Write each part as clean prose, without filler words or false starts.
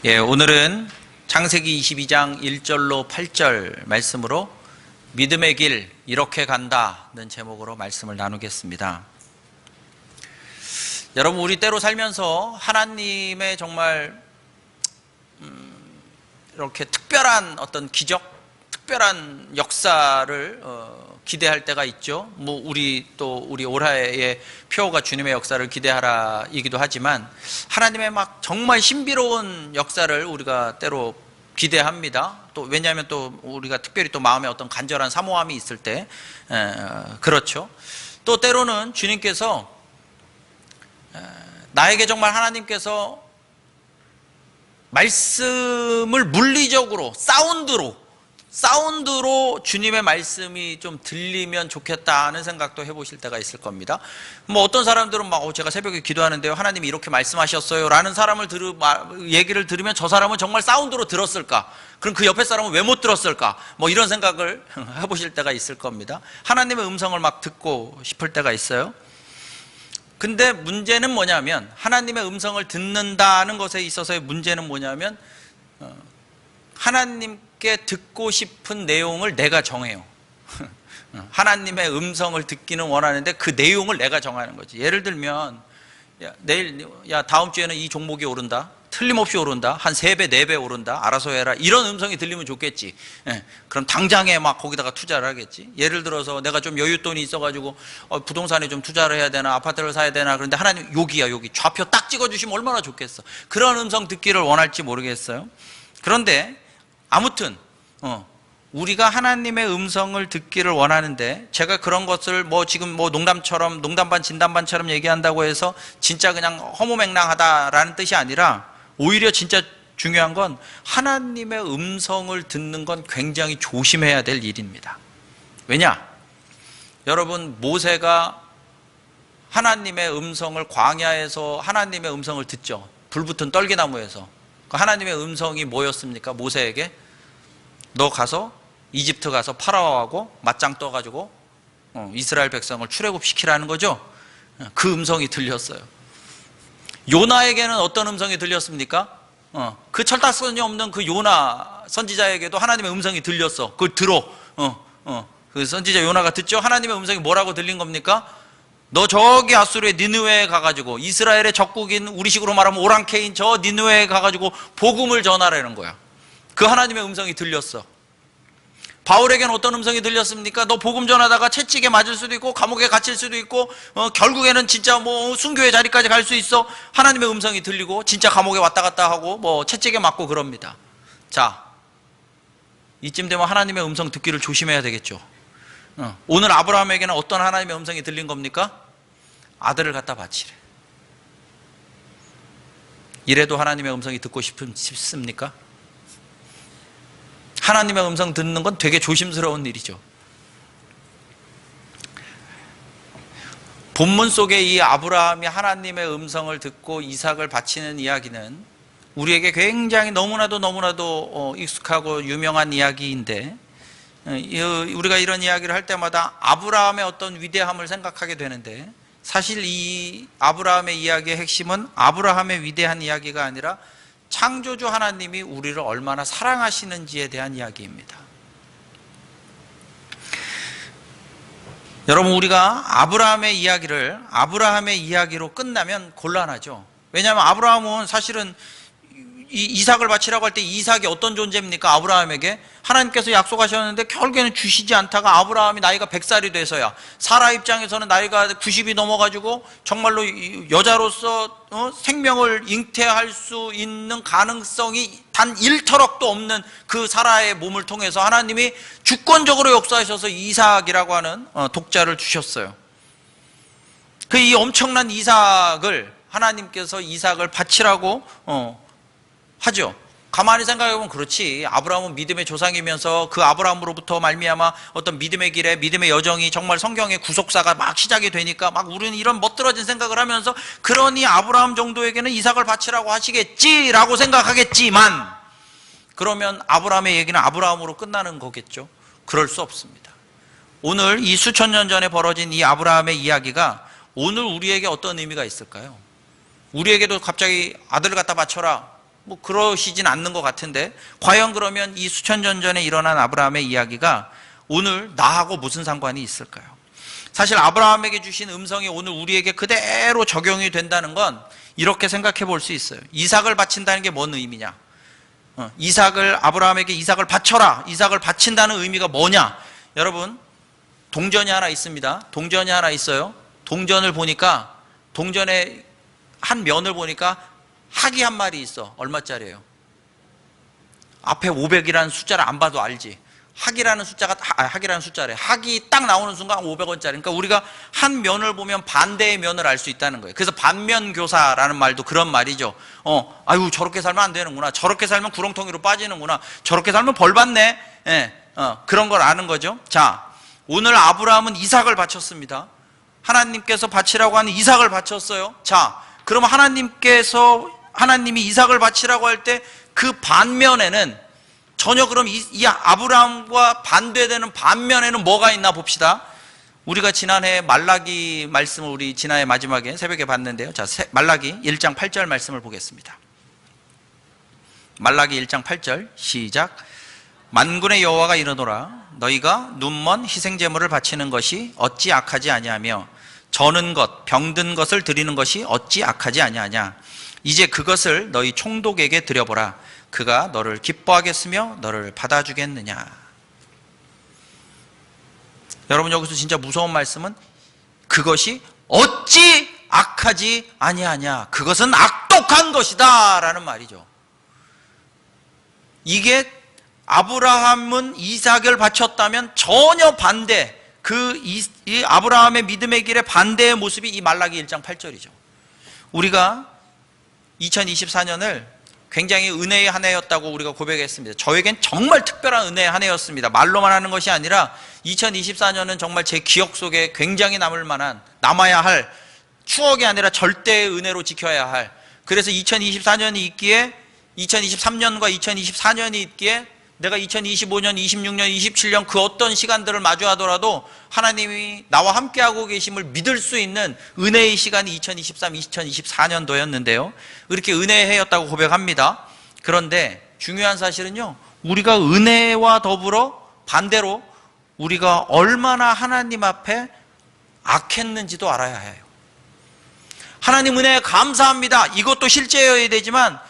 오늘은 창세기 22장 1절로 8절 말씀으로 믿음의 길 이렇게 간다는 제목으로 말씀을 나누겠습니다. 여러분, 우리 때로 살면서 하나님의 정말 이렇게 특별한 어떤 기적, 특별한 역사를 기대할 때가 있죠. 우리 올해의 표어가 주님의 역사를 기대하라이기도 하지만 하나님의 막 정말 신비로운 역사를 우리가 때로 기대합니다. 또 왜냐하면 또 우리가 특별히 또 마음에 어떤 간절한 사모함이 있을 때 그렇죠. 또 때로는 주님께서 나에게 정말 하나님께서 말씀을 물리적으로 사운드로 주님의 말씀이 좀 들리면 좋겠다 하는 생각도 해보실 때가 있을 겁니다. 어떤 사람들은 제가 새벽에 기도하는데요, 하나님이 이렇게 말씀하셨어요 라는 얘기를 들으면 저 사람은 정말 사운드로 들었을까? 그럼 그 옆에 사람은 왜 못 들었을까? 이런 생각을 해보실 때가 있을 겁니다. 하나님의 음성을 막 듣고 싶을 때가 있어요. 근데 문제는 뭐냐면, 하나님의 음성을 듣는다는 것에 있어서의 문제는 뭐냐면, 하나님께 듣고 싶은 내용을 내가 정해요. 하나님의 음성을 듣기는 원하는데 그 내용을 내가 정하는 거지. 예를 들면, 다음 주에는 이 종목이 오른다, 틀림없이 오른다, 한 3배, 4배 오른다, 알아서 해라, 이런 음성이 들리면 좋겠지. 그럼 당장에 막 거기다가 투자를 하겠지. 예를 들어서 내가 좀 여윳돈이 있어가지고 부동산에 좀 투자를 해야 되나, 아파트를 사야 되나, 그런데 하나님 여기 좌표 딱 찍어주시면 얼마나 좋겠어. 그런 음성 듣기를 원할지 모르겠어요. 그런데 아무튼 우리가 하나님의 음성을 듣기를 원하는데, 제가 그런 것을 지금 농담처럼, 농담반 진담반처럼 얘기한다고 해서 진짜 그냥 허무맹랑하다라는 뜻이 아니라, 오히려 진짜 중요한 건 하나님의 음성을 듣는 건 굉장히 조심해야 될 일입니다. 왜냐? 여러분, 모세가 하나님의 음성을, 광야에서 하나님의 음성을 듣죠. 불붙은 떨기나무에서. 하나님의 음성이 뭐였습니까? 모세에게 너 가서 이집트 가서 파라오하고 맞짱 떠가지고 이스라엘 백성을 출애굽시키라는 거죠. 그 음성이 들렸어요. 요나에게는 어떤 음성이 들렸습니까? 그 철딱선이 없는 그 요나 선지자에게도 하나님의 음성이 들렸어. 그걸 들어. 그 선지자 요나가 듣죠. 하나님의 음성이 뭐라고 들린 겁니까? 너 저기 아수르의 니느웨에 가가지고, 이스라엘의 적국인, 우리식으로 말하면 오랑캐인 저 니느웨에 가가지고 복음을 전하라는 거야. 그 하나님의 음성이 들렸어. 바울에게는 어떤 음성이 들렸습니까? 너 복음 전하다가 채찍에 맞을 수도 있고 감옥에 갇힐 수도 있고 결국에는 진짜 순교의 자리까지 갈 수 있어. 하나님의 음성이 들리고 진짜 감옥에 왔다 갔다 하고 채찍에 맞고 그럽니다. 자, 이쯤 되면 하나님의 음성 듣기를 조심해야 되겠죠. 오늘 아브라함에게는 어떤 하나님의 음성이 들린 겁니까? 아들을 갖다 바치래. 이래도 하나님의 음성이 듣고 싶습니까? 하나님의 음성 듣는 건 되게 조심스러운 일이죠. 본문 속에 이 아브라함이 하나님의 음성을 듣고 이삭을 바치는 이야기는 우리에게 굉장히 너무나도 익숙하고 유명한 이야기인데, 우리가 이런 이야기를 할 때마다 아브라함의 어떤 위대함을 생각하게 되는데, 사실 이 아브라함의 이야기의 핵심은 아브라함의 위대한 이야기가 아니라 창조주 하나님이 우리를 얼마나 사랑하시는지에 대한 이야기입니다. 여러분, 우리가 아브라함의 이야기로 끝나면 곤란하죠. 왜냐하면 아브라함은 사실은 이삭을 바치라고 할 때 이삭이 어떤 존재입니까? 아브라함에게 하나님께서 약속하셨는데 결국에는 주시지 않다가 아브라함이 나이가 100살이 돼서야, 사라 입장에서는 나이가 90이 넘어가지고 정말로 여자로서 생명을 잉태할 수 있는 가능성이 단 1터럭도 없는 그 사라의 몸을 통해서 하나님이 주권적으로 역사하셔서 이삭이라고 하는 독자를 주셨어요. 이 엄청난 이삭을 하나님께서 이삭을 바치라고 하죠. 가만히 생각해보면 그렇지. 아브라함은 믿음의 조상이면서 그 아브라함으로부터 말미암아 어떤 믿음의 길에, 믿음의 여정이 정말 성경의 구속사가 막 시작이 되니까 막 우리는 이런 멋들어진 생각을 하면서, 그러니 아브라함 정도에게는 이삭을 바치라고 하시겠지라고 생각하겠지만, 그러면 아브라함의 얘기는 아브라함으로 끝나는 거겠죠. 그럴 수 없습니다. 오늘 이 수천 년 전에 벌어진 이 아브라함의 이야기가 오늘 우리에게 어떤 의미가 있을까요? 우리에게도 갑자기 아들을 갖다 바쳐라, 뭐 그러시진 않는 것 같은데, 과연 그러면 이 수천 년 전에 일어난 아브라함의 이야기가 오늘 나하고 무슨 상관이 있을까요? 사실 아브라함에게 주신 음성이 오늘 우리에게 그대로 적용이 된다는 건 이렇게 생각해 볼 수 있어요. 이삭을 바친다는 게 뭔 의미냐? 아브라함에게 이삭을 바쳐라. 이삭을 바친다는 의미가 뭐냐? 여러분, 동전이 하나 있습니다. 동전이 하나 있어요. 동전을 보니까, 동전의 한 면을 보니까 학이 한 마리 있어. 얼마짜리예요? 앞에 500이라는 숫자를 안 봐도 알지. 학이라는 숫자래. 학이 딱 나오는 순간 500원짜리. 그러니까 우리가 한 면을 보면 반대의 면을 알 수 있다는 거예요. 그래서 반면교사라는 말도 그런 말이죠. 아유, 저렇게 살면 안 되는구나. 저렇게 살면 구렁텅이로 빠지는구나. 저렇게 살면 벌 받네. 그런 걸 아는 거죠. 자, 오늘 아브라함은 이삭을 바쳤습니다. 하나님께서 바치라고 하는 이삭을 바쳤어요. 자, 그러면 하나님이 이삭을 바치라고 할 때 그 반면에는 전혀 그럼 이 아브라함과 반대되는 반면에는 뭐가 있나 봅시다. 우리가 지난해 말라기 말씀을 우리 지난해 마지막에 새벽에 봤는데요. 자, 말라기 1장 8절 말씀을 보겠습니다. 말라기 1장 8절 시작. 만군의 여호와가 이르노라. 너희가 눈먼 희생제물을 바치는 것이 어찌 악하지 아니하며 저는 것, 병든 것을 드리는 것이 어찌 악하지 아니하냐. 이제 그것을 너희 총독에게 드려보라. 그가 너를 기뻐하겠으며 너를 받아주겠느냐. 여러분, 여기서 진짜 무서운 말씀은 그것이 어찌 악하지 아니하냐. 그것은 악독한 것이다 라는 말이죠. 이게 아브라함은 이삭을 바쳤다면 전혀 반대, 이 아브라함의 믿음의 길의 반대의 모습이 이 말라기 1장 8절이죠. 우리가 2024년을 굉장히 은혜의 한 해였다고 우리가 고백했습니다. 저에겐 정말 특별한 은혜의 한 해였습니다. 말로만 하는 것이 아니라 2024년은 정말 제 기억 속에 굉장히 남아야 할 추억이 아니라 절대의 은혜로 지켜야 할, 그래서 2024년이 있기에 2023년과 2024년이 있기에 내가 2025년, 26년, 27년 그 어떤 시간들을 마주하더라도 하나님이 나와 함께하고 계심을 믿을 수 있는 은혜의 시간이 2023, 2024년도였는데요. 이렇게 은혜의 해였다고 고백합니다. 그런데 중요한 사실은요, 우리가 은혜와 더불어 반대로 우리가 얼마나 하나님 앞에 악했는지도 알아야 해요. 하나님 은혜에 감사합니다. 이것도 실제여야 되지만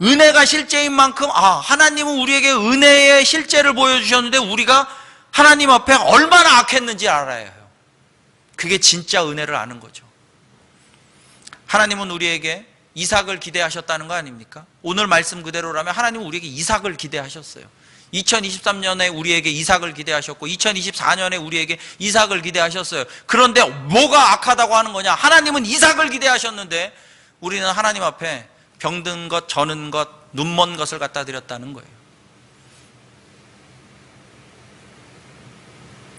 은혜가 실제인 만큼 하나님은 우리에게 은혜의 실제를 보여주셨는데 우리가 하나님 앞에 얼마나 악했는지 알아야 해요. 그게 진짜 은혜를 아는 거죠. 하나님은 우리에게 이삭을 기대하셨다는 거 아닙니까? 오늘 말씀 그대로라면 하나님은 우리에게 이삭을 기대하셨어요. 2023년에 우리에게 이삭을 기대하셨고 2024년에 우리에게 이삭을 기대하셨어요. 그런데 뭐가 악하다고 하는 거냐? 하나님은 이삭을 기대하셨는데 우리는 하나님 앞에 병든 것, 저는 것, 눈먼 것을 갖다 드렸다는 거예요.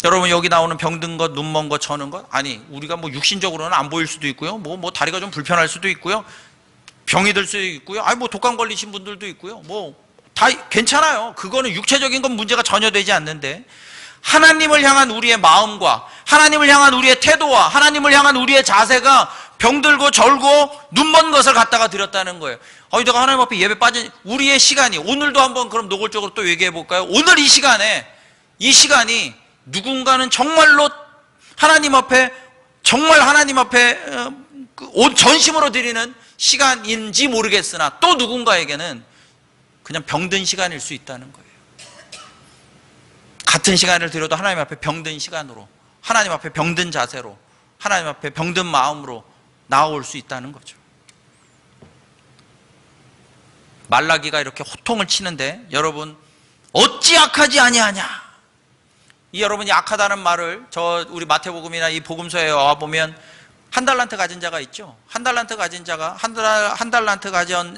여러분, 여기 나오는 병든 것, 눈먼 것, 저는 것, 아니 우리가 뭐 육신적으로는 안 보일 수도 있고요, 뭐 다리가 좀 불편할 수도 있고요, 병이 들 수도 있고요, 뭐 독감 걸리신 분들도 있고요, 뭐 다 괜찮아요. 그거는 육체적인 건 문제가 전혀 되지 않는데 하나님을 향한 우리의 마음과 하나님을 향한 우리의 태도와 하나님을 향한 우리의 자세가 병들고 절고 눈먼 것을 갖다가 드렸다는 거예요. 내가 하나님 앞에 예배 빠진 우리의 시간이, 오늘도 한번 그럼 노골적으로 또 얘기해 볼까요? 오늘 이 시간이 누군가는 정말로 하나님 앞에 온 전심으로 드리는 시간인지 모르겠으나 또 누군가에게는 그냥 병든 시간일 수 있다는 거예요. 같은 시간을 드려도 하나님 앞에 병든 시간으로, 하나님 앞에 병든 자세로, 하나님 앞에 병든 마음으로 나올 수 있다는 거죠. 말라기가 이렇게 호통을 치는데 여러분, 어찌 악하지 아니하냐? 이 여러분이 악하다는 말을 우리 마태복음이나 이 복음서에 와 보면 한 달란트 가진 자가 있죠. 한 달란트 가진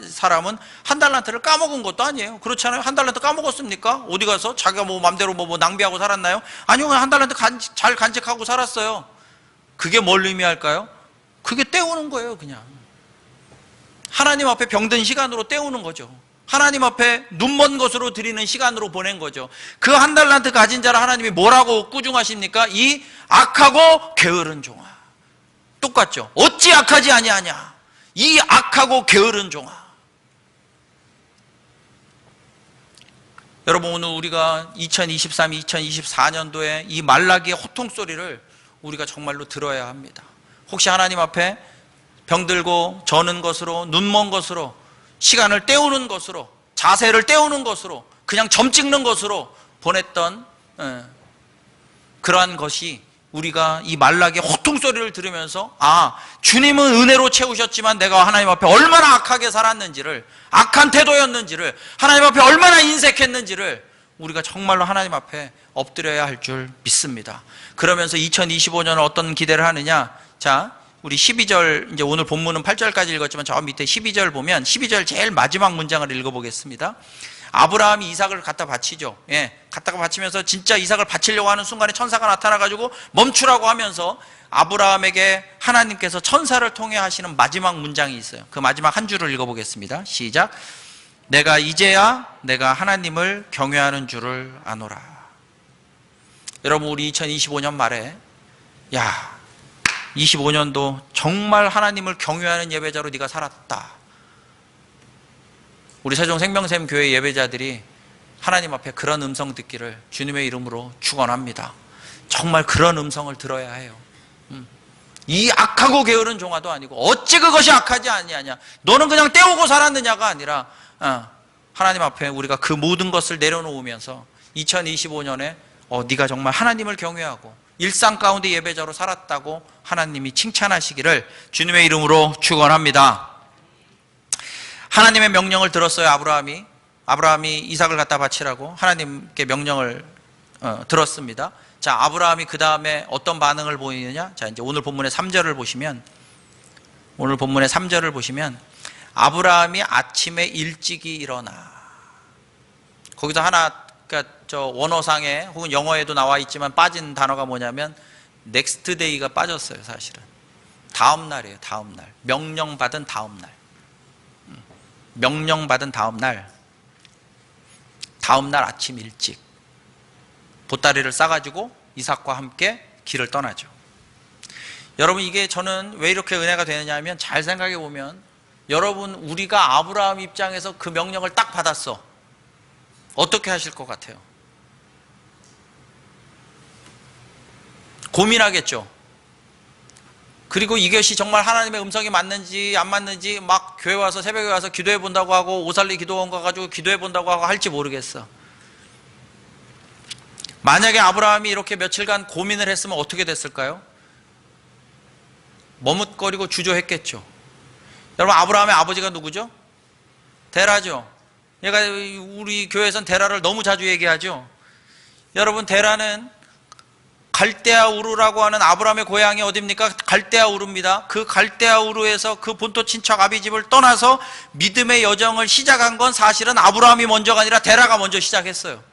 사람은 한 달란트를 까먹은 것도 아니에요. 그렇잖아요. 한 달란트 까먹었습니까? 어디 가서 자기가 뭐 맘대로 뭐 낭비하고 살았나요? 아니요, 한 달란트 잘 간직하고 살았어요. 그게 뭘 의미할까요? 그게 때우는 거예요. 그냥 하나님 앞에 병든 시간으로 때우는 거죠. 하나님 앞에 눈먼 것으로 드리는 시간으로 보낸 거죠. 그 한 달란트 가진 자를 하나님이 뭐라고 꾸중하십니까? 이 악하고 게으른 종아. 똑같죠. 어찌 악하지 아니하냐? 이 악하고 게으른 종아. 여러분, 오늘 우리가 2023, 2024년도에 이 말라기의 호통 소리를 우리가 정말로 들어야 합니다. 혹시 하나님 앞에 병들고 저는 것으로, 눈먼 것으로, 시간을 때우는 것으로, 자세를 때우는 것으로, 그냥 점 찍는 것으로 보냈던 그러한 것이 우리가 이 말라기의 호통 소리를 들으면서, 아, 주님은 은혜로 채우셨지만 내가 하나님 앞에 얼마나 악하게 살았는지를, 악한 태도였는지를, 하나님 앞에 얼마나 인색했는지를 우리가 정말로 하나님 앞에 엎드려야 할 줄 믿습니다. 그러면서 2025년을 어떤 기대를 하느냐? 자, 우리 12절, 이제 오늘 본문은 8절까지 읽었지만 저 밑에 12절 보면 12절 제일 마지막 문장을 읽어보겠습니다. 아브라함이 이삭을 갖다 바치죠. 예, 갖다가 바치면서 진짜 이삭을 바치려고 하는 순간에 천사가 나타나가지고 멈추라고 하면서 아브라함에게 하나님께서 천사를 통해 하시는 마지막 문장이 있어요. 그 마지막 한 줄을 읽어보겠습니다. 시작. 내가 이제야 내가 하나님을 경외하는 줄을 아노라. 여러분, 우리 2025년 말에, 야, 25년도 정말 하나님을 경외하는 예배자로 네가 살았다. 우리 세종생명샘 교회 예배자들이 하나님 앞에 그런 음성 듣기를 주님의 이름으로 축원합니다. 정말 그런 음성을 들어야 해요. 이 악하고 게으른 종아도 아니고 어찌 그것이 악하지 아니하냐, 너는 그냥 때우고 살았느냐가 아니라 하나님 앞에 우리가 그 모든 것을 내려놓으면서 2025년에 네가 정말 하나님을 경외하고 일상 가운데 예배자로 살았다고 하나님이 칭찬하시기를 주님의 이름으로 축원합니다. 하나님의 명령을 들었어요. 아브라함이 이삭을 갖다 바치라고 하나님께 명령을 들었습니다. 자, 아브라함이 그 다음에 어떤 반응을 보이느냐? 자, 이제 오늘 본문의 3절을 보시면 아브라함이 아침에 일찍이 일어나. 거기서 하나, 그러니까 저 원어상에 혹은 영어에도 나와 있지만 빠진 단어가 뭐냐면 넥스트 데이가 빠졌어요. 사실은 다음 날이에요. 다음 날, 명령받은 다음 날. 명령받은 다음 날 아침 일찍 보따리를 싸가지고 이삭과 함께 길을 떠나죠. 여러분, 이게 저는 왜 이렇게 은혜가 되느냐 하면, 잘 생각해 보면 여러분, 우리가 아브라함 입장에서 그 명령을 딱 받았어. 어떻게 하실 것 같아요? 고민하겠죠. 그리고 이것이 정말 하나님의 음성이 맞는지 안 맞는지 막 교회 와서, 새벽에 와서 기도해 본다고 하고, 오살리 기도원 가가지고 기도해 본다고 하고 할지 모르겠어. 만약에 아브라함이 이렇게 며칠간 고민을 했으면 어떻게 됐을까요? 머뭇거리고 주저했겠죠. 여러분, 아브라함의 아버지가 누구죠? 데라죠. 얘가 우리 교회에서는 데라를 너무 자주 얘기하죠. 여러분, 데라는 갈대아 우르라고 하는 아브라함의 고향이 어디입니까? 갈대아 우르입니다. 그 갈대아 우르에서 그 본토 친척 아비집을 떠나서 믿음의 여정을 시작한 건 사실은 아브라함이 먼저가 아니라 데라가 먼저 시작했어요.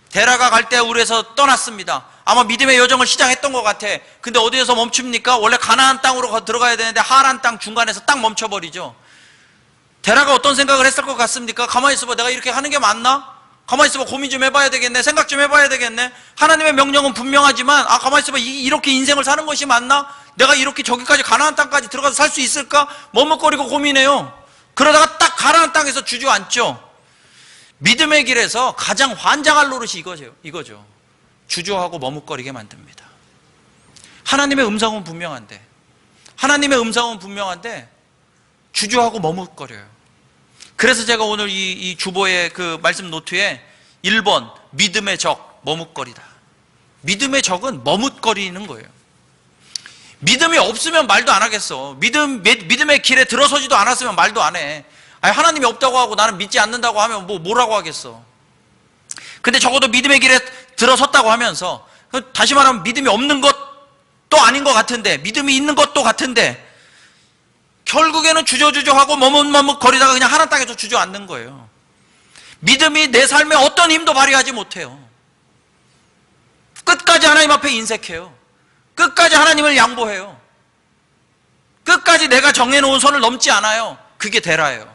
데라가 갈대아 우르에서 떠났습니다. 아마 믿음의 여정을 시작했던 것 같아. 근데 어디에서 멈춥니까? 원래 가나안 땅으로 들어가야 되는데 하란 땅 중간에서 딱 멈춰버리죠. 데라가 어떤 생각을 했을 것 같습니까? 가만히 있어봐. 내가 이렇게 하는 게 맞나? 가만히 있어봐. 고민 좀 해봐야 되겠네. 생각 좀 해봐야 되겠네. 하나님의 명령은 분명하지만, 가만히 있어봐. 이렇게 인생을 사는 것이 맞나? 내가 이렇게 저기까지 가나안 땅까지 들어가서 살 수 있을까? 머뭇거리고 고민해요. 그러다가 딱 가나안 땅에서 주저앉죠. 믿음의 길에서 가장 환장할 노릇이 이거죠. 주저하고 머뭇거리게 만듭니다. 하나님의 음성은 분명한데 주저하고 머뭇거려요. 그래서 제가 오늘 이 주보의 그 말씀 노트에 1번 믿음의 적, 머뭇거리다. 믿음의 적은 머뭇거리는 거예요. 믿음이 없으면 말도 안 하겠어. 믿음의 길에 들어서지도 않았으면 말도 안 해. 아니, 하나님이 없다고 하고 나는 믿지 않는다고 하면 뭐라고 하겠어. 근데 적어도 믿음의 길에 들어섰다고 하면서, 다시 말하면 믿음이 없는 것도 아닌 것 같은데, 믿음이 있는 것도 같은데, 결국에는 주저하고 머뭇거리다가 그냥 하나님 땅에서 주저앉는 거예요. 믿음이 내 삶에 어떤 힘도 발휘하지 못해요. 끝까지 하나님 앞에 인색해요. 끝까지 하나님을 양보해요. 끝까지 내가 정해놓은 선을 넘지 않아요. 그게 데라예요.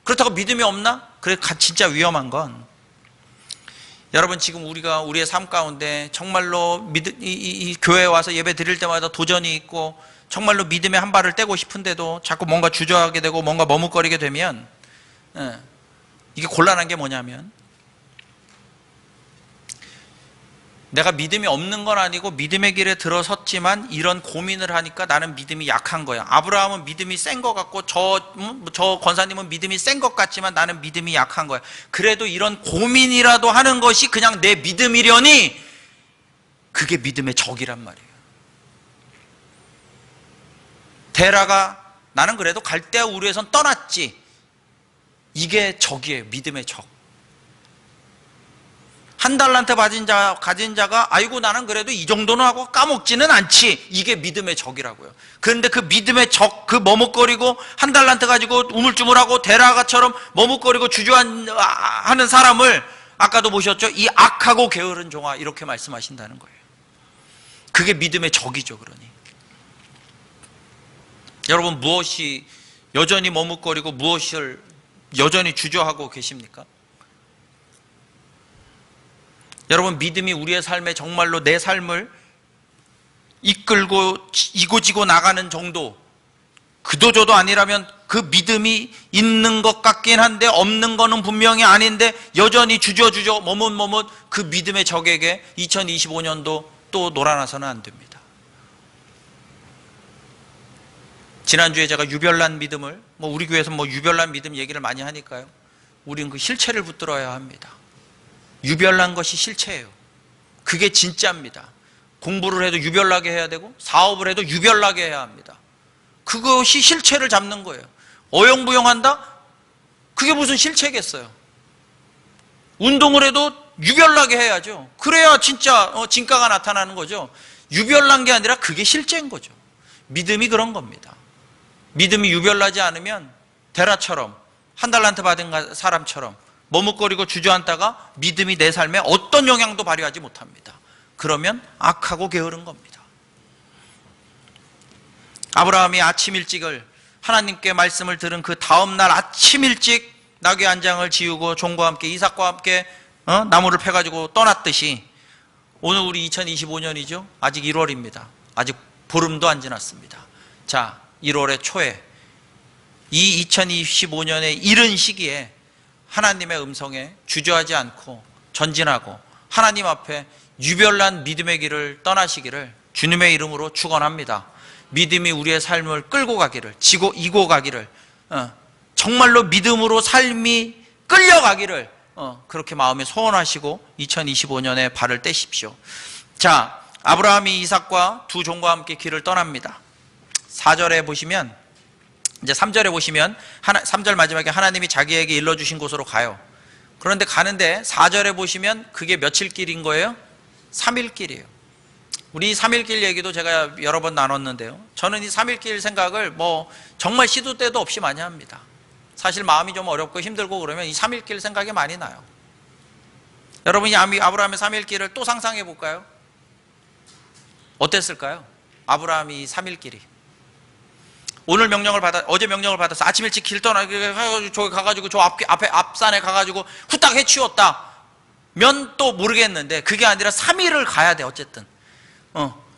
그렇다고 믿음이 없나? 그래, 진짜 위험한 건, 여러분, 지금 우리가 우리의 삶 가운데 정말로 이 교회에 와서 예배 드릴 때마다 도전이 있고 정말로 믿음의 한 발을 떼고 싶은데도 자꾸 뭔가 주저하게 되고 뭔가 머뭇거리게 되면, 이게 곤란한 게 뭐냐면, 내가 믿음이 없는 건 아니고 믿음의 길에 들어섰지만 이런 고민을 하니까 나는 믿음이 약한 거야. 아브라함은 믿음이 센 것 같고 저 권사님은 믿음이 센 것 같지만 나는 믿음이 약한 거야. 그래도 이런 고민이라도 하는 것이 그냥 내 믿음이려니 그게 믿음의 적이란 말이에요. 데라가 나는 그래도 갈대아 우르에선 떠났지. 이게 적이에요. 믿음의 적. 한 달란트 가진 자가 아이고 나는 그래도 이 정도는 하고 까먹지는 않지. 이게 믿음의 적이라고요. 그런데 그 믿음의 적, 그 머뭇거리고 한 달란트 가지고 우물쭈물하고 데라가처럼 머뭇거리고 주저하는 사람을 아까도 보셨죠? 이 악하고 게으른 종아, 이렇게 말씀하신다는 거예요. 그게 믿음의 적이죠. 그러니 여러분, 무엇이 여전히 머뭇거리고 무엇을 여전히 주저하고 계십니까? 여러분, 믿음이 우리의 삶에 정말로 내 삶을 이끌고 이고지고 나가는 정도, 그도저도 아니라면 그 믿음이 있는 것 같긴 한데 없는 거는 분명히 아닌데 여전히 주저주저 머뭇머뭇 그 믿음의 적에게 2025년도 또 놀아나서는 안 됩니다. 지난주에 제가 유별난 믿음을, 우리 교회에서 유별난 믿음 얘기를 많이 하니까요, 우리는 그 실체를 붙들어야 합니다. 유별난 것이 실체예요. 그게 진짜입니다. 공부를 해도 유별나게 해야 되고 사업을 해도 유별나게 해야 합니다. 그것이 실체를 잡는 거예요. 어영부영한다? 그게 무슨 실체겠어요. 운동을 해도 유별나게 해야죠. 그래야 진짜 진가가 나타나는 거죠. 유별난 게 아니라 그게 실제인 거죠. 믿음이 그런 겁니다. 믿음이 유별나지 않으면 데라처럼 한 달란트 받은 사람처럼 머뭇거리고 주저앉다가 믿음이 내 삶에 어떤 영향도 발휘하지 못합니다. 그러면 악하고 게으른 겁니다. 아브라함이 아침 일찍을 하나님께 말씀을 들은 그 다음날 아침 일찍 나귀 한 장을 지우고 종과 함께 이삭과 함께 나무를 패가지고 떠났듯이 오늘 우리 2025년이죠. 아직 1월입니다. 아직 보름도 안 지났습니다. 자, 1월의 초에 이 2025년의 이른 시기에 하나님의 음성에 주저하지 않고 전진하고 하나님 앞에 유별난 믿음의 길을 떠나시기를 주님의 이름으로 축원합니다. 믿음이 우리의 삶을 끌고 가기를, 이고 가기를, 정말로 믿음으로 삶이 끌려가기를 그렇게 마음에 소원하시고 2025년에 발을 떼십시오. 자, 아브라함이 이삭과 두 종과 함께 길을 떠납니다. 4절에 보시면, 이제 3절에 보시면 3절 마지막에 하나님이 자기에게 일러주신 곳으로 가요. 그런데 가는데 4절에 보시면 그게 며칠 길인 거예요? 3일 길이에요. 우리 3일 길 얘기도 제가 여러 번 나눴는데요, 저는 이 3일 길 생각을 정말 시도 때도 없이 많이 합니다. 사실 마음이 좀 어렵고 힘들고 그러면 이 3일 길 생각이 많이 나요. 여러분이 아브라함의 3일 길을 또 상상해 볼까요? 어땠을까요? 아브라함이 3일 길이 어제 명령을 받아서 아침 일찍 길 저기 가가지고 저 앞에 앞산에 가가지고 후딱 해치웠다면 또 모르겠는데, 그게 아니라 3일을 가야 돼. 어쨌든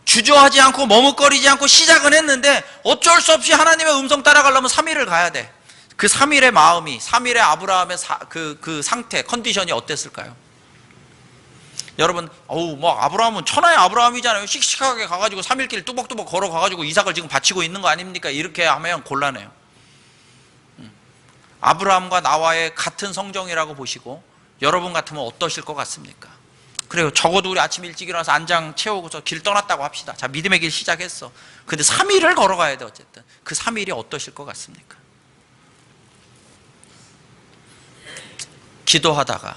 주저하지 않고 머뭇거리지 않고 시작은 했는데 어쩔 수 없이 하나님의 음성 따라가려면 3일을 가야 돼. 그 3일의 마음이, 3일의 아브라함의 그 상태, 컨디션이 어땠을까요? 여러분, 아브라함은 천하의 아브라함이잖아요. 씩씩하게 가가지고 3일길 뚜벅뚜벅 걸어가가지고 이삭을 지금 바치고 있는 거 아닙니까? 이렇게 하면 곤란해요. 아브라함과 나와의 같은 성정이라고 보시고 여러분 같으면 어떠실 것 같습니까? 그래요. 적어도 우리 아침 일찍 일어나서 안장 채우고서 길 떠났다고 합시다. 자, 믿음의 길 시작했어. 근데 3일을 걸어가야 돼. 어쨌든 그 3일이 어떠실 것 같습니까? 기도하다가,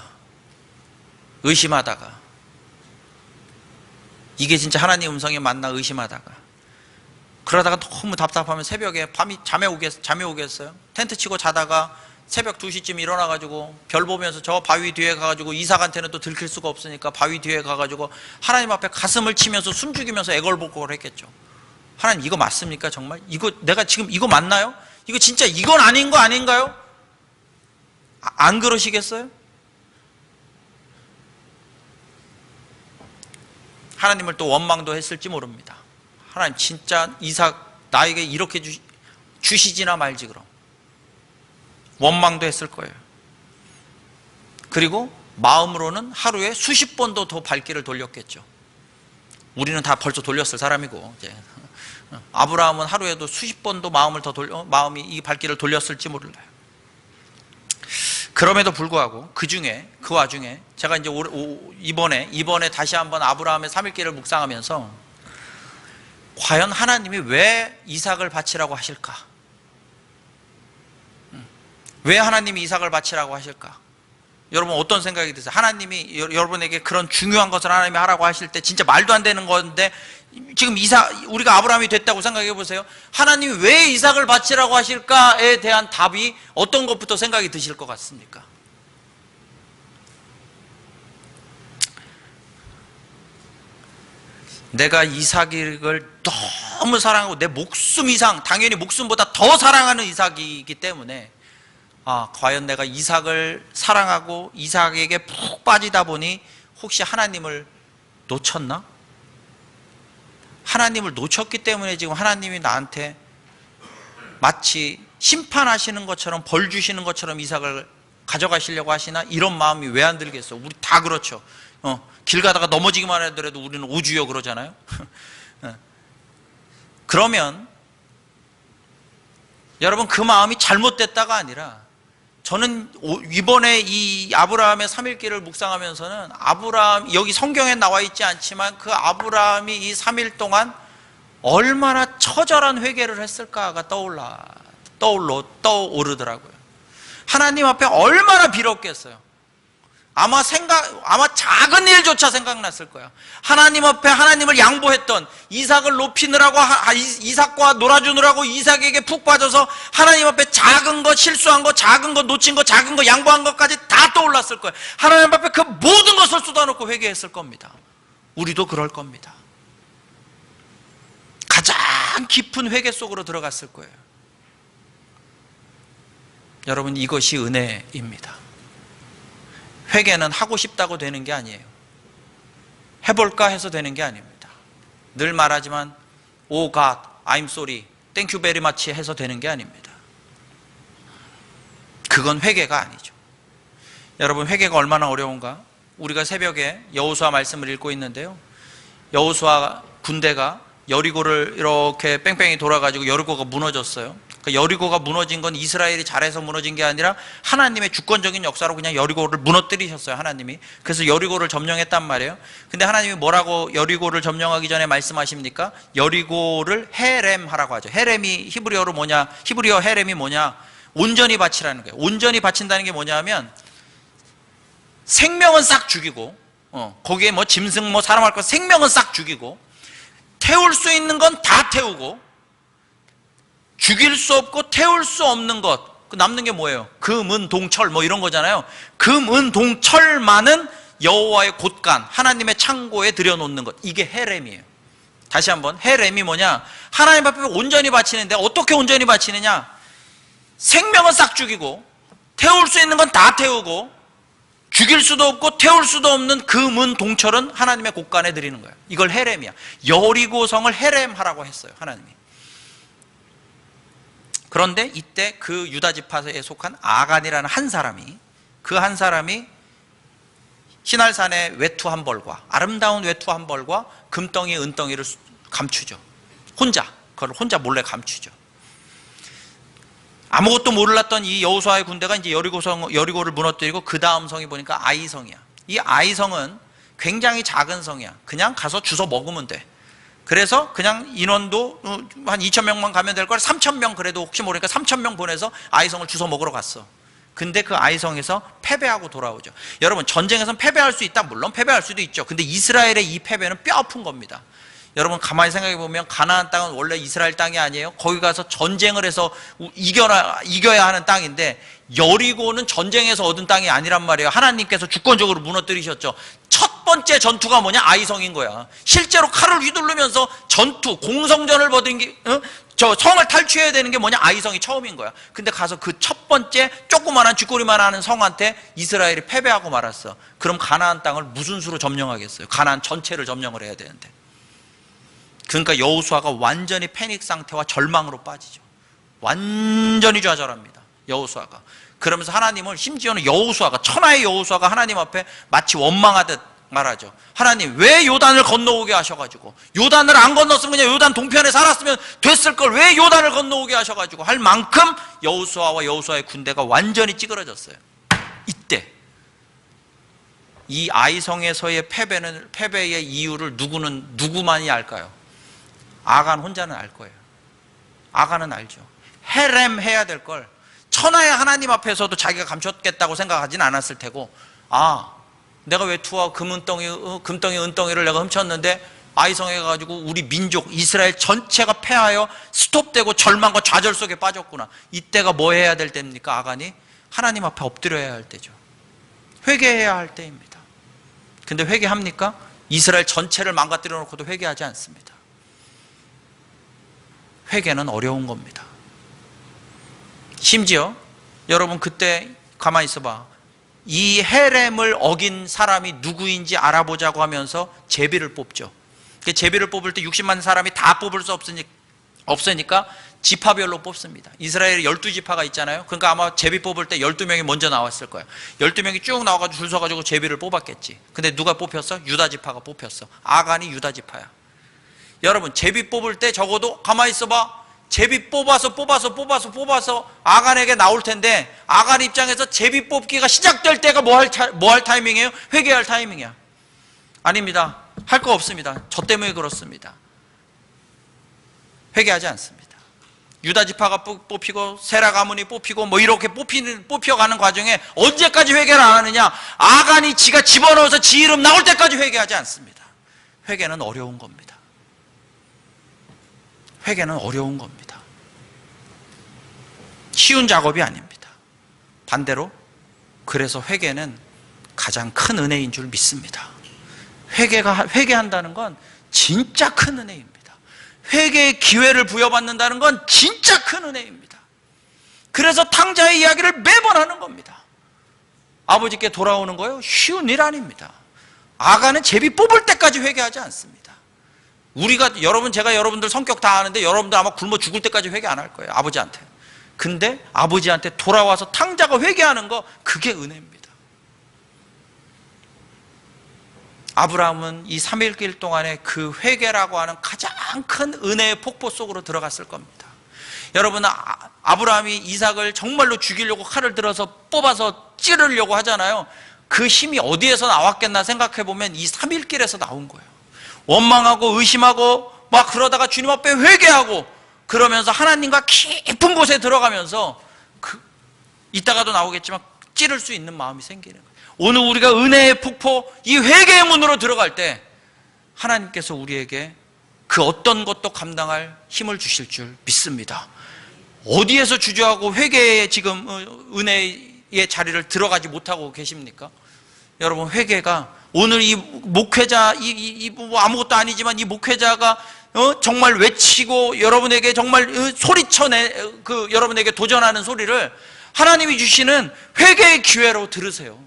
의심하다가, 이게 진짜 하나님 음성에 맞나 의심하다가, 그러다가 너무 답답하면 새벽에 잠에 오겠어요? 텐트 치고 자다가 새벽 2시쯤 일어나가지고 별 보면서 저 바위 뒤에 가가지고 이삭한테는 또 들킬 수가 없으니까 바위 뒤에 가가지고 하나님 앞에 가슴을 치면서 숨죽이면서 애걸복걸 했겠죠. 하나님, 이거 맞습니까? 정말? 내가 지금 이거 맞나요? 이거 진짜 이건 아닌 거 아닌가요? 안 그러시겠어요? 하나님을 또 원망도 했을지 모릅니다. 하나님, 진짜 이삭 나에게 이렇게 주시지나 말지 그럼. 원망도 했을 거예요. 그리고 마음으로는 하루에 수십 번도 더 발길을 돌렸겠죠. 우리는 다 벌써 돌렸을 사람이고, 이제 아브라함은 하루에도 수십 번도 마음이 이 발길을 돌렸을지 몰라요. 그럼에도 불구하고 그 와중에 제가 이제 이번에 다시 한번 아브라함의 3일길을 묵상하면서 과연 하나님이 왜 이삭을 바치라고 하실까? 왜 하나님이 이삭을 바치라고 하실까? 여러분 어떤 생각이 드세요? 하나님이 여러분에게 그런 중요한 것을 하나님이 하라고 하실 때 진짜 말도 안 되는 건데 지금 우리가 아브라함이 됐다고 생각해 보세요. 하나님이 왜 이삭을 바치라고 하실까에 대한 답이 어떤 것부터 생각이 드실 것 같습니까? 내가 이삭을 너무 사랑하고 내 목숨 이상, 당연히 목숨보다 더 사랑하는 이삭이기 때문에 과연 내가 이삭을 사랑하고 이삭에게 푹 빠지다 보니 혹시 하나님을 놓쳤나? 하나님을 놓쳤기 때문에 지금 하나님이 나한테 마치 심판하시는 것처럼 벌 주시는 것처럼 이삭을 가져가시려고 하시나? 이런 마음이 왜 안 들겠어? 우리 다 그렇죠. 길 가다가 넘어지기만 하더라도 우리는 오주여 그러잖아요. 그러면 여러분 그 마음이 잘못됐다가 아니라 저는 이번에 이 아브라함의 3일길을 묵상하면서는 여기 성경에 나와 있지 않지만 그 아브라함이 이 3일 동안 얼마나 처절한 회개를 했을까가 떠오르더라고요. 하나님 앞에 얼마나 빌었겠어요. 아마 작은 일조차 생각났을 거야. 하나님 앞에 하나님을 양보했던, 이삭을 높이느라고, 이삭과 놀아주느라고 이삭에게 푹 빠져서 하나님 앞에 작은 거, 실수한 거, 작은 거, 놓친 거, 작은 거, 양보한 것까지 다 떠올랐을 거예요. 하나님 앞에 그 모든 것을 쏟아놓고 회개했을 겁니다. 우리도 그럴 겁니다. 가장 깊은 회개 속으로 들어갔을 거예요. 여러분, 이것이 은혜입니다. 회개는 하고 싶다고 되는 게 아니에요. 해볼까 해서 되는 게 아닙니다. 늘 말하지만 Oh God, I'm sorry, thank you very much 해서 되는 게 아닙니다. 그건 회개가 아니죠. 여러분, 회개가 얼마나 어려운가? 우리가 새벽에 여호수아 말씀을 읽고 있는데요, 여호수아 군대가 여리고를 이렇게 뺑뺑이 돌아가지고 여리고가 무너졌어요. 여리고가 무너진 건 이스라엘이 잘해서 무너진 게 아니라 하나님의 주권적인 역사로 그냥 여리고를 무너뜨리셨어요, 하나님이. 그래서 여리고를 점령했단 말이에요. 근데 하나님이 뭐라고 여리고를 점령하기 전에 말씀하십니까? 여리고를 헤렘 하라고 하죠. 헤렘이 히브리어 헤렘이 뭐냐? 온전히 바치라는 거예요. 온전히 바친다는 게 뭐냐면 생명은 싹 죽이고, 거기에 뭐 짐승 뭐 사람 할 거 생명은 싹 죽이고, 태울 수 있는 건 다 태우고, 죽일 수 없고 태울 수 없는 것, 남는 게 뭐예요? 금, 은, 동철 뭐 이런 거잖아요. 금, 은, 동철만은 여호와의 곳간, 하나님의 창고에 들여놓는 것, 이게 헤렘이에요. 다시 한번, 헤렘이 뭐냐? 하나님 앞에 온전히 바치는데 어떻게 온전히 바치느냐? 생명은 싹 죽이고 태울 수 있는 건 다 태우고 죽일 수도 없고 태울 수도 없는 금, 은, 동철은 하나님의 곳간에 드리는 거예요. 이걸 헤렘이야. 여리고성을 헤렘하라고 했어요, 하나님이. 그런데 이때 그 유다 지파에 속한 아간이라는 한 사람이 시날산의 외투 한 벌과 아름다운 외투 한 벌과 금덩이 은덩이를 감추죠. 그걸 혼자 몰래 감추죠. 아무것도 몰랐던 이 여호수아의 군대가 이제 여리고를 무너뜨리고 그 다음 성이 보니까 아이성이야. 이 아이성은 굉장히 작은 성이야. 그냥 가서 주워 먹으면 돼. 그래서 그냥 인원도 한 2,000명만 가면 될 걸 3,000명, 그래도 혹시 모르니까 3,000명 보내서 아이성을 주워 먹으러 갔어. 근데 그 아이성에서 패배하고 돌아오죠. 여러분, 전쟁에서는 패배할 수 있다? 물론 패배할 수도 있죠. 근데 이스라엘의 이 패배는 뼈 아픈 겁니다. 여러분, 가만히 생각해 보면 가나안 땅은 원래 이스라엘 땅이 아니에요. 거기 가서 전쟁을 해서 이겨야 하는 땅인데 여리고는 전쟁에서 얻은 땅이 아니란 말이에요. 하나님께서 주권적으로 무너뜨리셨죠. 첫 번째 전투가 뭐냐? 아이성인 거야. 실제로 칼을 휘두르면서 공성전을 벌인 게, 저 성을 탈취해야 되는 게 뭐냐? 아이성이 처음인 거야. 근데 가서 그 첫 번째 조그만한 쥐꼬리만 하는 성한테 이스라엘이 패배하고 말았어. 그럼 가나안 땅을 무슨 수로 점령하겠어요? 가나안 전체를 점령을 해야 되는데. 그러니까 여호수아가 완전히 패닉 상태와 절망으로 빠지죠. 완전히 좌절합니다, 여호수아가. 그러면서 하나님을, 심지어는 여호수아가, 천하의 여호수아가 하나님 앞에 마치 원망하듯 말하죠. 하나님 왜 요단을 건너오게 하셔가지고, 요단을 안 건넜으면 그냥 요단 동편에 살았으면 됐을 걸 왜 요단을 건너오게 하셔가지고 할 만큼 여호수아와 여호수아의 군대가 완전히 찌그러졌어요. 이때 이 아이성에서의 패배의 이유를 누구만이 알까요? 아간 혼자는 알 거예요. 아간은 알죠. 헤렘 해야 될 걸 천하의 하나님 앞에서도 자기가 감췄겠다고 생각하진 않았을 테고, 내가 외투와 금덩이 은덩이를 내가 훔쳤는데 아이성에 가지고 우리 민족 이스라엘 전체가 패하여 스톱되고 절망과 좌절 속에 빠졌구나. 이때가 뭐 해야 될 때입니까? 아간이 하나님 앞에 엎드려야 할 때죠. 회개해야 할 때입니다. 근데 회개합니까? 이스라엘 전체를 망가뜨려 놓고도 회개하지 않습니다. 회개는 어려운 겁니다. 심지어 여러분 그때 가만히 있어봐. 이 헤렘을 어긴 사람이 누구인지 알아보자고 하면서 제비를 뽑죠. 제비를 뽑을 때 60만 사람이 다 뽑을 수 없으니까 지파별로 뽑습니다. 이스라엘에 12지파가 있잖아요. 그러니까 아마 제비 뽑을 때 12명이 먼저 나왔을 거예요. 12명이 쭉 나와가지고 줄 서가지고 제비를 뽑았겠지. 근데 누가 뽑혔어? 유다지파가 뽑혔어. 아간이 유다지파야. 여러분 제비 뽑을 때 적어도 가만히 있어봐. 제비 뽑아서 아간에게 나올 텐데, 아간 입장에서 제비 뽑기가 시작될 때가 뭐 할 타이밍이에요? 회개할 타이밍이야. 아닙니다. 할 거 없습니다. 저 때문에 그렇습니다. 회개하지 않습니다. 유다 지파가 뽑히고 세라 가문이 뽑히고 뭐 이렇게 뽑혀가는 과정에 언제까지 회개를 안 하느냐? 아간이 지가 집어넣어서 지 이름 나올 때까지 회개하지 않습니다. 회개는 어려운 겁니다. 회개는 어려운 겁니다. 쉬운 작업이 아닙니다. 반대로 그래서 회개는 가장 큰 은혜인 줄 믿습니다. 회개한다는 건 진짜 큰 은혜입니다. 회개의 기회를 부여받는다는 건 진짜 큰 은혜입니다. 그래서 탕자의 이야기를 매번 하는 겁니다. 아버지께 돌아오는 거요? 쉬운 일 아닙니다. 아가는 제비 뽑을 때까지 회개하지 않습니다. 제가 여러분들 성격 다 아는데 여러분들 아마 굶어 죽을 때까지 회개 안 할 거예요. 아버지한테. 근데 아버지한테 돌아와서 탕자가 회개하는 거, 그게 은혜입니다. 아브라함은 이 3일길 동안에 그 회개라고 하는 가장 큰 은혜의 폭포 속으로 들어갔을 겁니다. 여러분, 아브라함이 이삭을 정말로 죽이려고 칼을 들어서 뽑아서 찌르려고 하잖아요. 그 힘이 어디에서 나왔겠나 생각해 보면 이 3일길에서 나온 거예요. 원망하고 의심하고 막 그러다가 주님 앞에 회개하고 그러면서 하나님과 깊은 곳에 들어가면서 이따가도 나오겠지만 찌를 수 있는 마음이 생기는 거예요. 오늘 우리가 은혜의 폭포, 이 회개의 문으로 들어갈 때 하나님께서 우리에게 그 어떤 것도 감당할 힘을 주실 줄 믿습니다. 어디에서 주저하고 회개의 지금 은혜의 자리를 들어가지 못하고 계십니까? 여러분, 회개가 오늘 이 목회자, 뭐 아무것도 아니지만 이 목회자가 정말 외치고 여러분에게 정말 여러분에게 도전하는 소리를 하나님이 주시는 회개의 기회로 들으세요.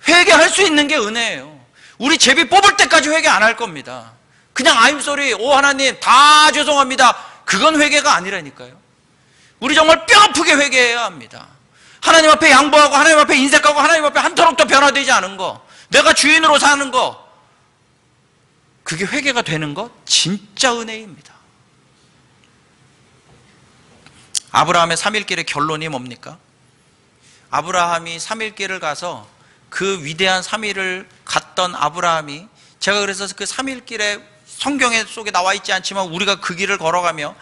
회개할 수 있는 게 은혜예요. 우리 제비 뽑을 때까지 회개 안 할 겁니다. 그냥 아임소리, 하나님 다 죄송합니다. 그건 회개가 아니라니까요. 우리 정말 뼈 아프게 회개해야 합니다. 하나님 앞에 양보하고 하나님 앞에 인색하고 하나님 앞에 한터럭도 변화되지 않은 거, 내가 주인으로 사는 거, 그게 회개가 되는 거 진짜 은혜입니다. 아브라함의 3일길의 결론이 뭡니까? 아브라함이 3일길을 가서 그 위대한 3일을 갔던 아브라함이, 제가 그래서 그 3일길에 성경에 속에 나와 있지 않지만 우리가 그 길을 걸어가며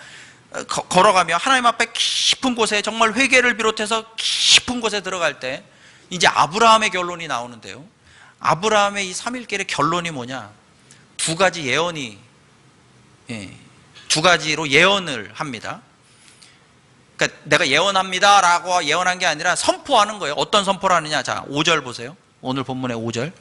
하나님 앞에 깊은 곳에 정말 회개를 비롯해서 깊은 곳에 들어갈 때 이제 아브라함의 결론이 나오는데요. 아브라함의 이 3일길의 결론이 뭐냐? 두 가지로 예언을 합니다. 그러니까 내가 예언합니다 라고 예언한 게 아니라 선포하는 거예요. 어떤 선포를 하느냐? 자, 5절 보세요. 오늘 본문의 5절.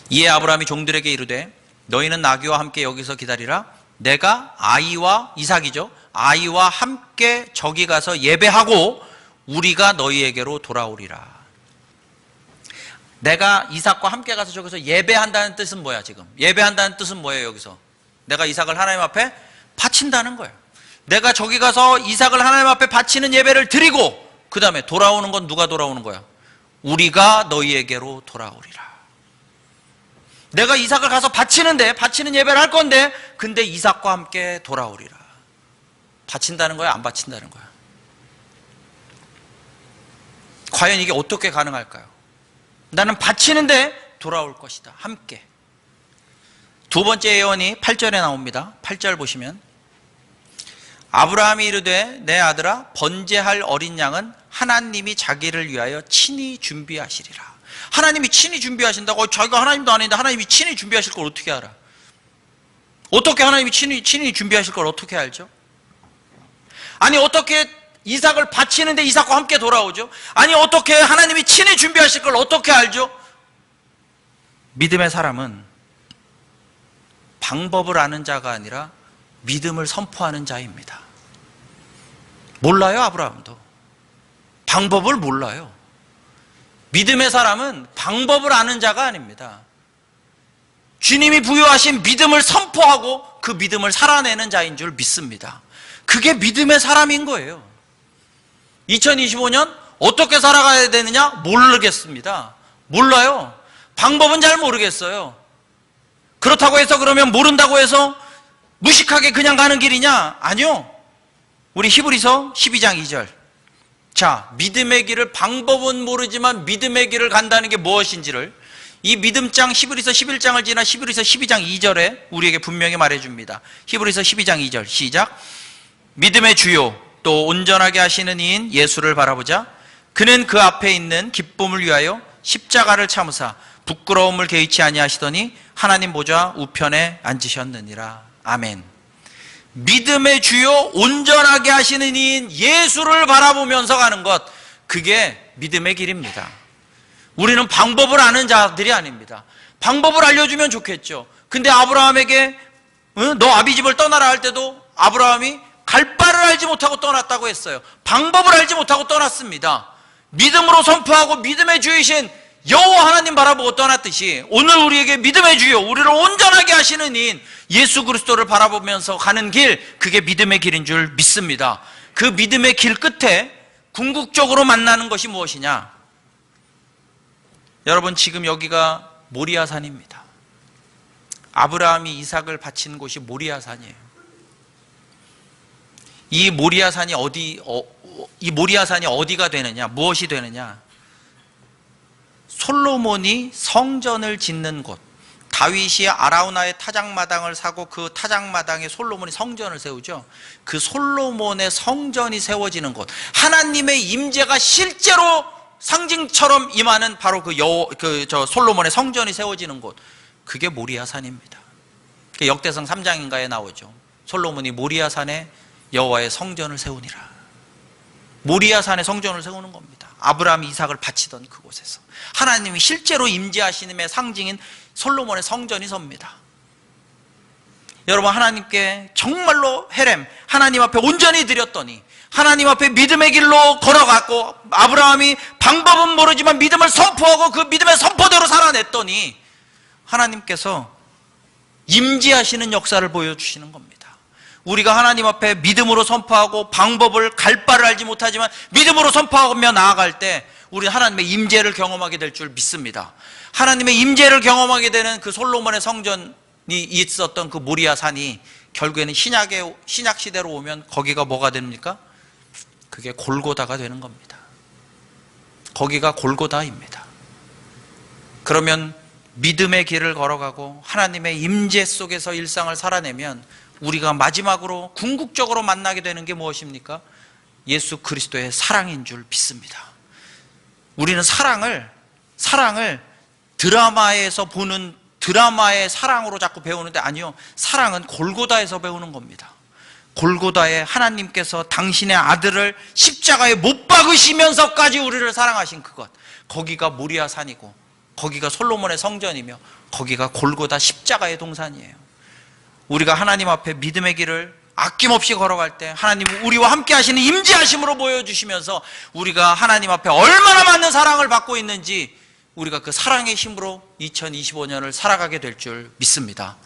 이에 아브라함이 종들에게 이르되 너희는 나귀와 함께 여기서 기다리라. 내가 아이와, 이삭이죠, 아이와 함께 저기 가서 예배하고 우리가 너희에게로 돌아오리라. 내가 이삭과 함께 가서 저기서 예배한다는 뜻은 뭐야? 지금 예배한다는 뜻은 뭐예요? 여기서 내가 이삭을 하나님 앞에 바친다는 거예요. 내가 저기 가서 이삭을 하나님 앞에 바치는 예배를 드리고 그 다음에 돌아오는 건 누가 돌아오는 거야? 우리가 너희에게로 돌아오리라. 내가 이삭을 가서 바치는 예배를 할 건데 근데 이삭과 함께 돌아오리라. 바친다는 거야? 안 바친다는 거야? 과연 이게 어떻게 가능할까요? 나는 바치는데 돌아올 것이다. 함께. 두 번째 예언이 8절에 나옵니다. 8절 보시면 아브라함이 이르되 내 아들아 번제할 어린 양은 하나님이 자기를 위하여 친히 준비하시리라. 하나님이 친히 준비하신다고? 자기가 하나님도 아닌데 하나님이 친히 준비하실 걸 어떻게 알아? 어떻게 하나님이 친히 준비하실 걸 어떻게 알죠? 아니 어떻게 이삭을 바치는데 이삭과 함께 돌아오죠? 아니 어떻게 하나님이 친히 준비하실 걸 어떻게 알죠? 믿음의 사람은 방법을 아는 자가 아니라 믿음을 선포하는 자입니다. 몰라요. 아브라함도 방법을 몰라요. 믿음의 사람은 방법을 아는 자가 아닙니다. 주님이 부여하신 믿음을 선포하고 그 믿음을 살아내는 자인 줄 믿습니다. 그게 믿음의 사람인 거예요. 2025년 어떻게 살아가야 되느냐? 모르겠습니다. 몰라요. 방법은 잘 모르겠어요. 그렇다고 해서 그러면 모른다고 해서 무식하게 그냥 가는 길이냐? 아니요. 우리 히브리서 12장 2절. 자, 믿음의 길을, 방법은 모르지만 믿음의 길을 간다는 게 무엇인지를 이 믿음장 히브리서 11장을 지나 히브리서 12장 2절에 우리에게 분명히 말해줍니다. 히브리서 12장 2절 시작. 믿음의 주요 또 온전하게 하시는 이인 예수를 바라보자. 그는 그 앞에 있는 기쁨을 위하여 십자가를 참으사 부끄러움을 개의치 아니하시더니 하나님 보좌 우편에 앉으셨느니라. 아멘. 믿음의 주요 온전하게 하시는 이인 예수를 바라보면서 가는 것, 그게 믿음의 길입니다. 우리는 방법을 아는 자들이 아닙니다. 방법을 알려주면 좋겠죠. 근데 아브라함에게 너 아비 집을 떠나라 할 때도 아브라함이 갈 바를 알지 못하고 떠났다고 했어요. 방법을 알지 못하고 떠났습니다. 믿음으로 선포하고 믿음의 주이신 여호와 하나님 바라보고 떠났듯이 오늘 우리에게 믿음의 주요, 우리를 온전하게 하시는 이인 예수 그리스도를 바라보면서 가는 길, 그게 믿음의 길인 줄 믿습니다. 그 믿음의 길 끝에 궁극적으로 만나는 것이 무엇이냐? 여러분, 지금 여기가 모리아산입니다. 아브라함이 이삭을 바친 곳이 모리아산이에요. 이 모리아산이 어디가 되느냐? 무엇이 되느냐? 솔로몬이 성전을 짓는 곳, 다윗이 아라우나의 타작마당을 사고 그 타작마당에 솔로몬이 성전을 세우죠. 그 솔로몬의 성전이 세워지는 곳, 하나님의 임재가 실제로 상징처럼 임하는 바로 솔로몬의 성전이 세워지는 곳, 그게 모리아산입니다. 역대상 3장인가에 나오죠. 솔로몬이 모리아산에 여호와의 성전을 세우니라. 모리아산에 성전을 세우는 겁니다. 아브라함이 이삭을 바치던 그곳에서 하나님이 실제로 임재하시는 상징인 솔로몬의 성전이 섭니다. 여러분, 하나님께 정말로 헤렘, 하나님 앞에 온전히 드렸더니, 하나님 앞에 믿음의 길로 걸어갔고, 아브라함이 방법은 모르지만 믿음을 선포하고 그 믿음의 선포대로 살아냈더니 하나님께서 임재하시는 역사를 보여주시는 겁니다. 우리가 하나님 앞에 믿음으로 선포하고 방법을 갈 바를 알지 못하지만 믿음으로 선포하며 나아갈 때 우리 하나님의 임재를 경험하게 될 줄 믿습니다. 하나님의 임재를 경험하게 되는 그 솔로몬의 성전이 있었던 그 모리아산이 결국에는 신약 시대로 오면 거기가 뭐가 됩니까? 그게 골고다가 되는 겁니다. 거기가 골고다입니다. 그러면 믿음의 길을 걸어가고 하나님의 임재 속에서 일상을 살아내면 우리가 마지막으로 궁극적으로 만나게 되는 게 무엇입니까? 예수 그리스도의 사랑인 줄 믿습니다. 우리는 사랑을 드라마에서 보는 드라마의 사랑으로 자꾸 배우는데, 아니요, 사랑은 골고다에서 배우는 겁니다. 골고다에 하나님께서 당신의 아들을 십자가에 못 박으시면서까지 우리를 사랑하신 그것, 거기가 모리아산이고 거기가 솔로몬의 성전이며 거기가 골고다 십자가의 동산이에요. 우리가 하나님 앞에 믿음의 길을 아낌없이 걸어갈 때 하나님은 우리와 함께 하시는 임재하심으로 보여주시면서 우리가 하나님 앞에 얼마나 많은 사랑을 받고 있는지 우리가 그 사랑의 힘으로 2025년을 살아가게 될 줄 믿습니다.